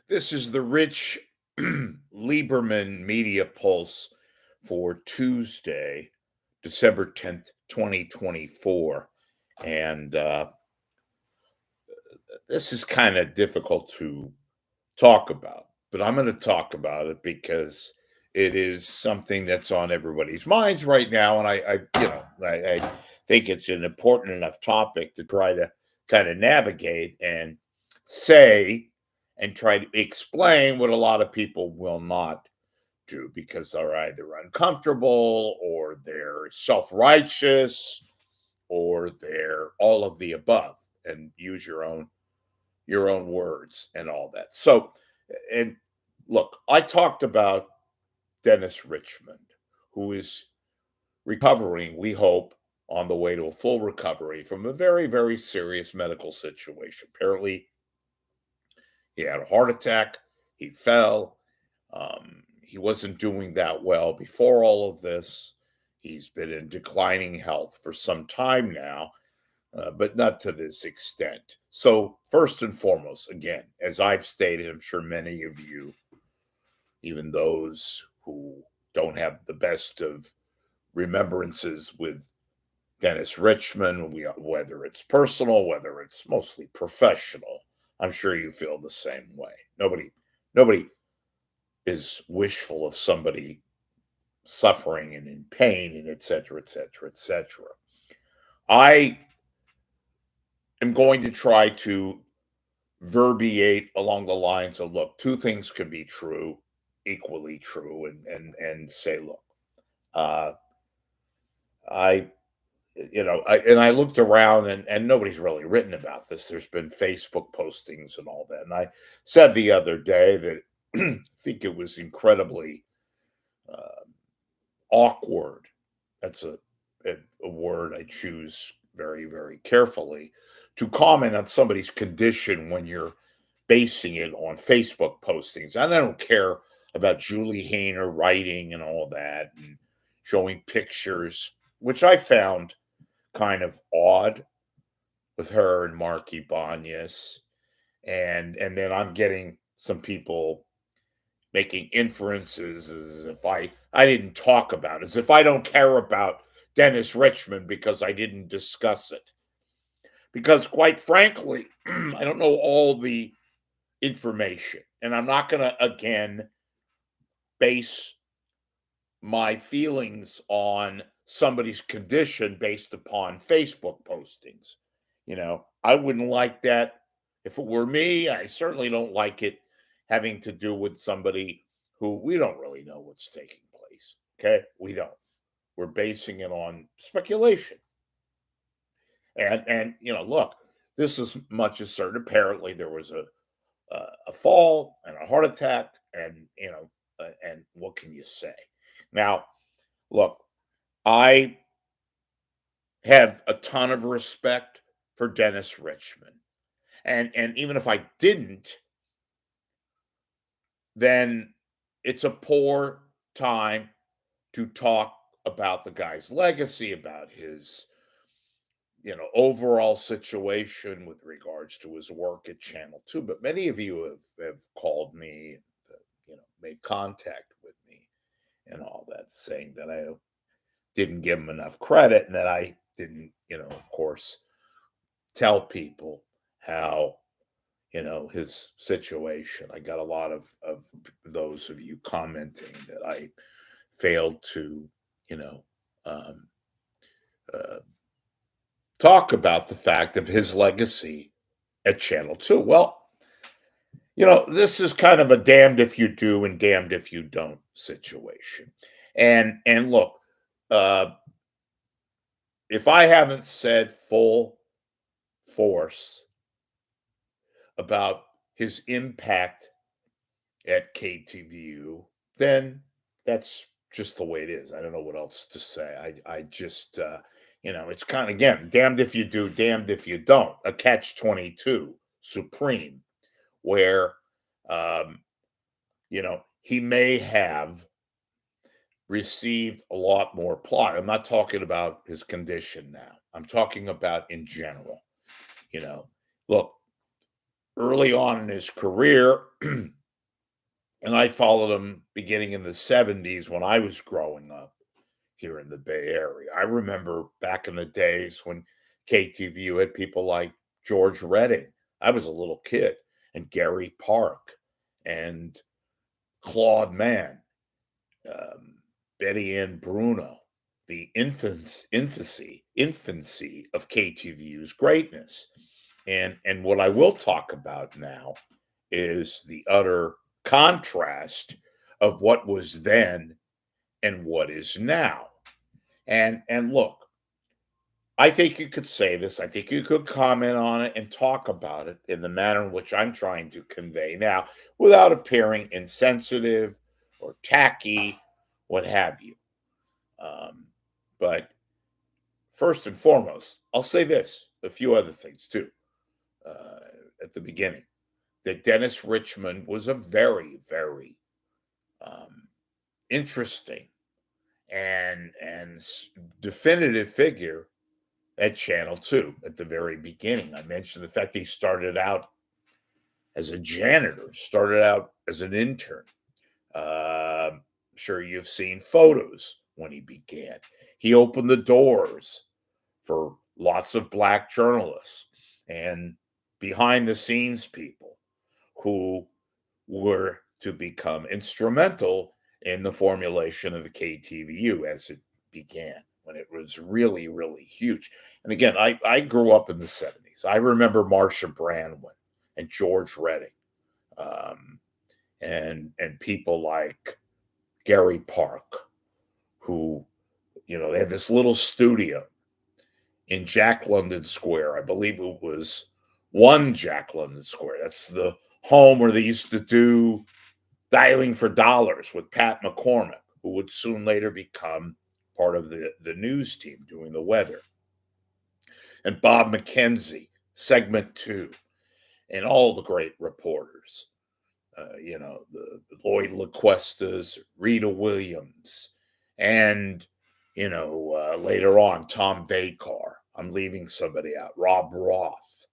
This is the Rich Lieberman Media Pulse for Tuesday, December 10th, 2024. And this is kind of difficult to talk about, but I'm going to talk about it because it is something that's on everybody's minds right now. And I think it's an important enough topic to try to kind of navigate and say and try to explain what a lot of people will not do because they're either uncomfortable or they're self-righteous or they're all of the above, and use your own words and all that. So, and look, I talked about Dennis Richmond, who is recovering, we hope, on the way to a full recovery from a very, very serious medical situation. Apparently, he had a heart attack, he fell. He wasn't doing that well before all of this. He's been in declining health for some time now, but not to this extent. So, first and foremost, again, as I've stated, I'm sure many of you, even those who don't have the best of remembrances with Dennis Richmond, whether it's personal, whether it's mostly professional, I'm sure you feel the same way. Nobody is wishful of somebody suffering and in pain and et cetera, et cetera, et cetera. I am going to try to verbiate along the lines of, look, two things could be true, equally true, and say, look, uh, I I looked around, and nobody's really written about this. There's been Facebook postings and all that, and I said the other day that I think it was incredibly uh, awkward. That's a word I choose very, very carefully, to comment on somebody's condition when you're basing it on Facebook postings. And I don't care about Julie Hayner writing and all that and showing pictures, which I found kind of odd with her and Mark Ibanez. And then I'm getting some people making inferences as if I didn't talk about it, as if I don't care about Dennis Richmond because I didn't discuss it. Because quite frankly, I don't know all the information, and I'm not going to again base my feelings on somebody's condition based upon Facebook postings. I wouldn't like that if it were me. I certainly don't like it having to do with somebody who we don't really know what's taking place. Okay, we don't. We're basing it on speculation. And look, this is much as certain. Apparently, there was a fall and a heart attack, and and what can you say? Now, look, I have a ton of respect for Dennis Richmond, and even if I didn't, then it's a poor time to talk about the guy's legacy, about his overall situation with regards to his work at Channel 2. But many of you have called me, made contact with me and all that, saying that I didn't give him enough credit and that I didn't, of course, tell people how, his situation. I got a lot of those of you commenting that I failed to, you know, um, uh, talk about the fact of his legacy at Channel 2. Well, this is kind of a damned if you do and damned if you don't situation. And look, uh, if I haven't said full force about his impact at KTVU, then that's just the way it is. I don't know what else to say. I just it's kind of, again, damned if you do, damned if you don't. A catch 22 supreme, where he may have received a lot more plot. I'm not talking about his condition now. I'm talking about in general. Look, early on in his career, And I followed him beginning in the 70s when I was growing up here in the Bay Area. I remember back in the days when KTVU had people like George Redding. I was a little kid, and Gary Park and Claude Mann, um, Betty Ann Bruno, the infancy of KTVU's greatness. And what I will talk about now is the utter contrast of what was then and what is now. And look, I think you could say this. I think you could comment on it and talk about it in the manner in which I'm trying to convey now, without appearing insensitive or tacky, what have you. Um, but first and foremost, I'll say this, a few other things too, uh, at the beginning, that Dennis Richmond was a very, very um, interesting and definitive figure at Channel 2 at the very beginning. I mentioned the fact that he started out as a janitor, started out as an intern. I'm sure you've seen photos when he began. He opened the doors for lots of black journalists and behind the scenes people who were to become instrumental in the formulation of the KTVU as it began, when it was really, really huge. And again, I grew up in the 70s. I remember Marsha Brandwin and George Redding, um, and people like Gary Park, who, they had this little studio in Jack London Square. I believe it was one Jack London Square. That's the home where they used to do Dialing for Dollars with Pat McCormick, who would soon later become part of the news team doing the weather. And Bob McKenzie, segment 2, and all the great reporters. The Lloyd LaQuestas, Rita Williams, and, later on, Tom Bakar. I'm leaving somebody out, Rob Roth.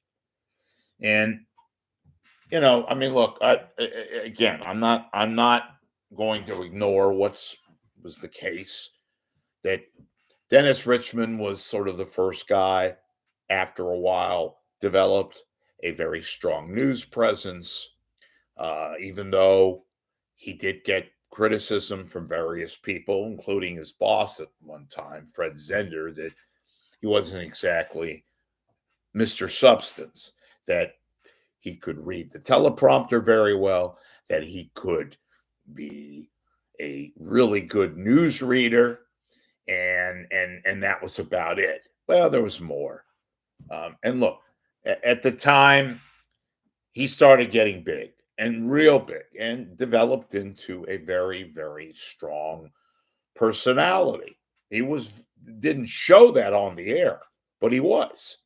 And, I mean, look, again, I'm not going to ignore was the case, that Dennis Richmond was sort of the first guy, after a while, developed a very strong news presence, even though he did get criticism from various people, including his boss at one time, Fred Zender, that he wasn't exactly Mr. Substance, that he could read the teleprompter very well, that he could be a really good news reader, and that was about it. Well, there was more. And look, at the time, he started getting big and real big and developed into a very, very strong personality. He didn't show that on the air, but he was.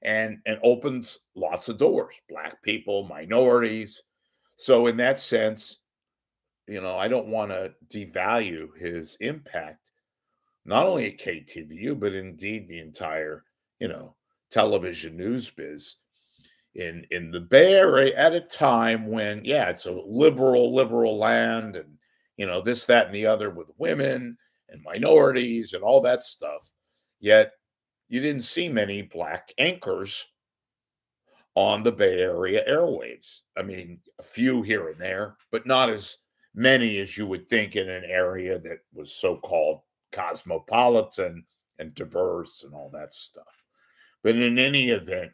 And opens lots of doors, black people, minorities. So in that sense, I don't want to devalue his impact, not only at KTVU, but indeed the entire, you know, television news biz in the Bay Area at a time when, yeah, it's a liberal land, and this, that, and the other with women and minorities and all that stuff. Yet you didn't see many black anchors on the Bay Area airwaves. I mean, a few here and there, but not as many as you would think in an area that was so-called cosmopolitan and diverse and all that stuff. But in any event,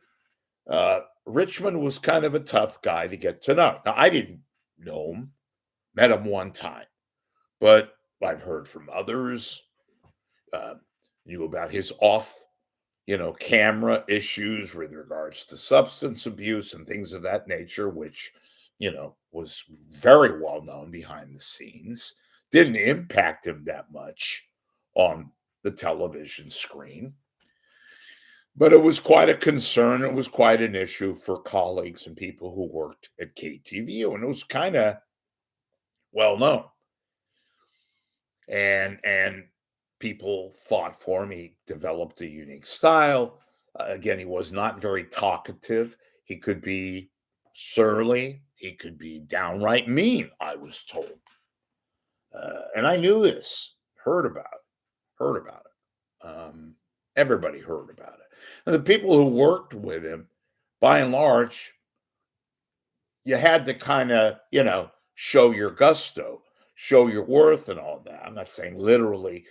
Richmond was kind of a tough guy to get to know. Now, I didn't know him, met him one time, but I've heard from others, uh, knew about his camera issues with regards to substance abuse and things of that nature, which, was very well known behind the scenes, didn't impact him that much on the television screen. But it was quite a concern. It was quite an issue for colleagues and people who worked at KTVU, and it was kind of well known. And people fought for him. He developed a unique style. Again, he was not very talkative. He could be surly, He could be downright mean, I was told. And I knew this, heard about it. Everybody heard about it. And the people who worked with him, by and large, you had to kind of, show your gusto, show your worth and all that. I'm not saying literally.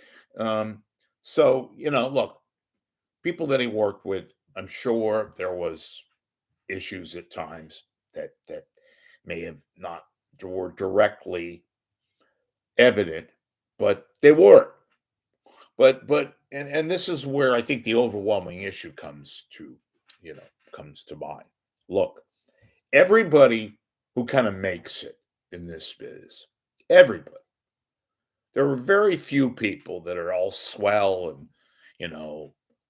So, look, people that he worked with, I'm sure there was issues at times that may have not were directly evident, but they were. But this is where I think the overwhelming issue you know, comes to mind. Look, everybody who kind of makes it in this biz, everybody. There are very few people that are all swell and,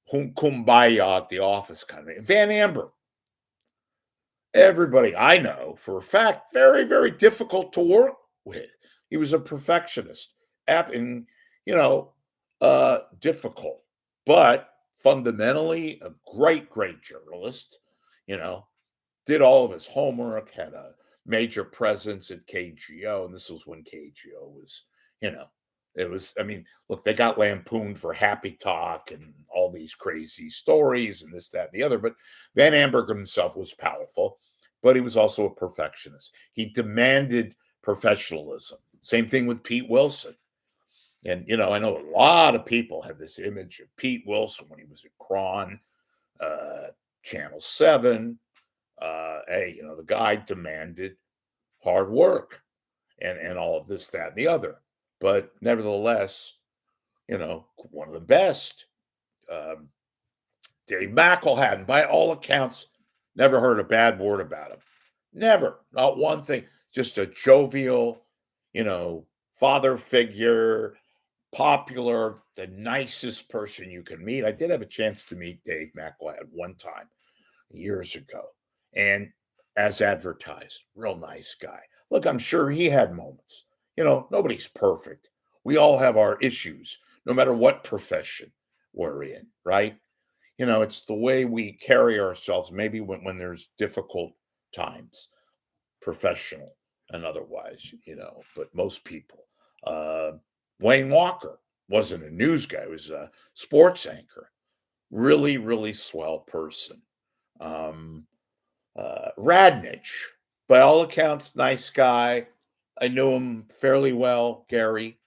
kumbaya at the office kind of thing. Van Amber, everybody I know for a fact, very, very difficult to work with. He was a perfectionist, and difficult, but fundamentally a great, great journalist. You know, did all of his homework, had a major presence at KGO, and this was when KGO was, you know, it was. I mean, look, they got lampooned for happy talk and all these crazy stories and this, that, and the other. But Van Amberg himself was powerful, but he was also a perfectionist. He demanded professionalism. Same thing with Pete Wilson. And, I know a lot of people have this image of Pete Wilson when he was at Cron, Channel 7. Hey, the guy demanded hard work and all of this, that, and the other. But nevertheless, one of the best. Dave McElhatton, by all accounts, never heard a bad word about him. Never. Not one thing. Just a jovial, father figure, popular, the nicest person you can meet. I did have a chance to meet Dave McElhatton one time years ago. And as advertised, real nice guy. Look, I'm sure he had moments. Nobody's perfect. We all have our issues, no matter what profession we're in, right? It's the way we carry ourselves, maybe when there's difficult times, professional and otherwise, but most people. Wayne Walker wasn't a news guy, he was a sports anchor. Really, really swell person. Radnich, by all accounts, nice guy. I knew him fairly well, Gary.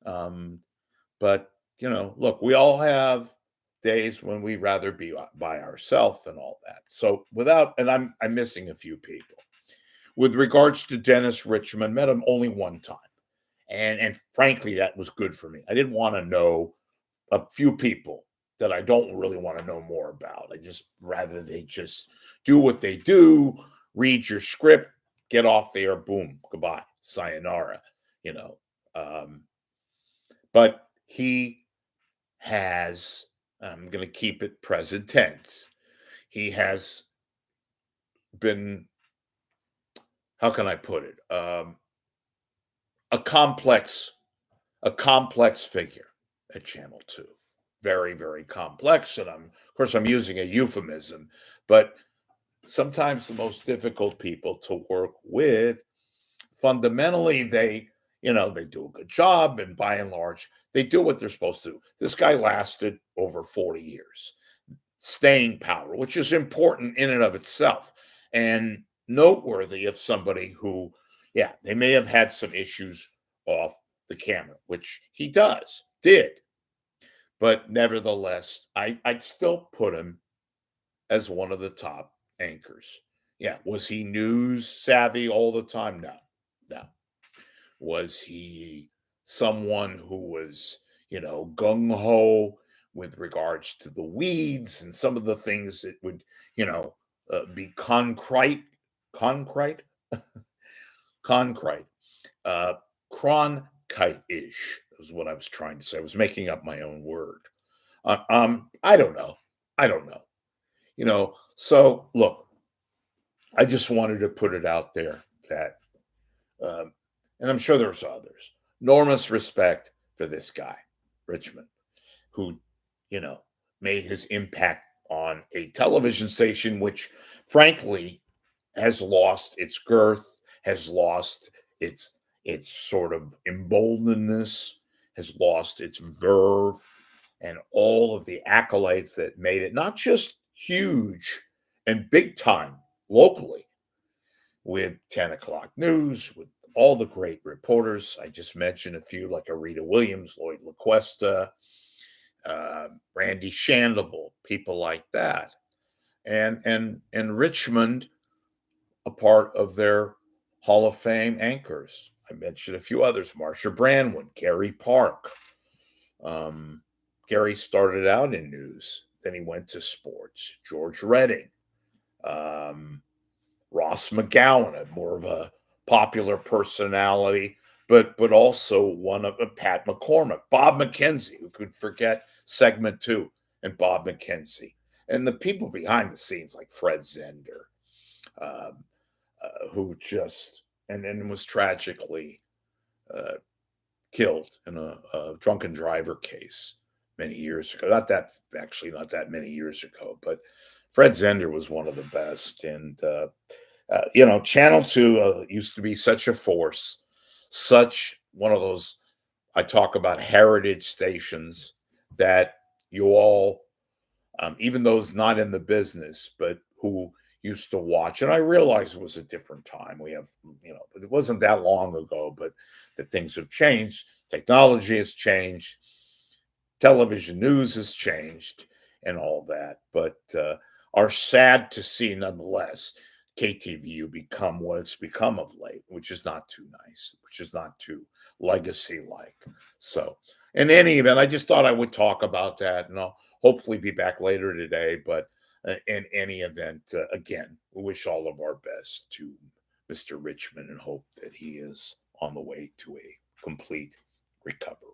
But look, we all have days when we rather be by ourselves and all that. So and I'm missing a few people. With regards to Dennis Richmond, met him only one time. And frankly, that was good for me. I didn't want to know a few people that I don't really want to know more about. I just rather they just do what they do, read your script, get off there, boom, goodbye, sayonara, But he has, I'm going to keep it present tense. He has been, how can I put it? A complex figure at Channel 2. Very, very complex. And of course, I'm using a euphemism, but sometimes the most difficult people to work with, fundamentally, they do a good job. And by and large, they do what they're supposed to do. This guy lasted over 40 years. Staying power, which is important in and of itself. And noteworthy of somebody who, they may have had some issues off the camera, which he did. But nevertheless, I'd still put him as one of the top anchors. Yeah. Was he news savvy all the time? No. Was he someone who was, gung-ho with regards to the weeds and some of the things that would, be concrete, Cronkite-ish is what I was trying to say. I was making up my own word. I don't know. So look, I just wanted to put it out there that, and I'm sure there's others, enormous respect for this guy, Richmond, who, made his impact on a television station, which frankly has lost its girth, has lost its sort of emboldenedness, has lost its verve, and all of the accolades that made it not just huge and big time locally with 10 o'clock news, with all the great reporters. I just mentioned a few like Arita Williams, Lloyd LaQuesta, Randy Shandable, people like that. And Richmond, a part of their Hall of Fame anchors. I mentioned a few others: Marsha Brandwood, Gary Park. Um, Gary started out in news, then he went to sports. George Redding, um, Ross McGowan, more of a popular personality, but also one of Pat McCormick, Bob McKenzie, who could forget segment two, and Bob McKenzie, and the people behind the scenes like Fred Zender, um, who just and was tragically uh, killed in a drunken driver case many years ago. Not that many years ago, but Fred Zender was one of the best. And Channel Two used to be such a force, such one of those. I talk about heritage stations that you all, even those not in the business, but who used to watch. And I realize it was a different time. It wasn't that long ago, but that things have changed. Technology has changed. Television news has changed and all that, but are sad to see nonetheless KTVU become what it's become of late, which is not too nice, which is not too legacy like. So, in any event, I just thought I would talk about that, and I'll hopefully be back later today. But in any event, again, we wish all of our best to Mr. Richmond and hope that he is on the way to a complete recovery.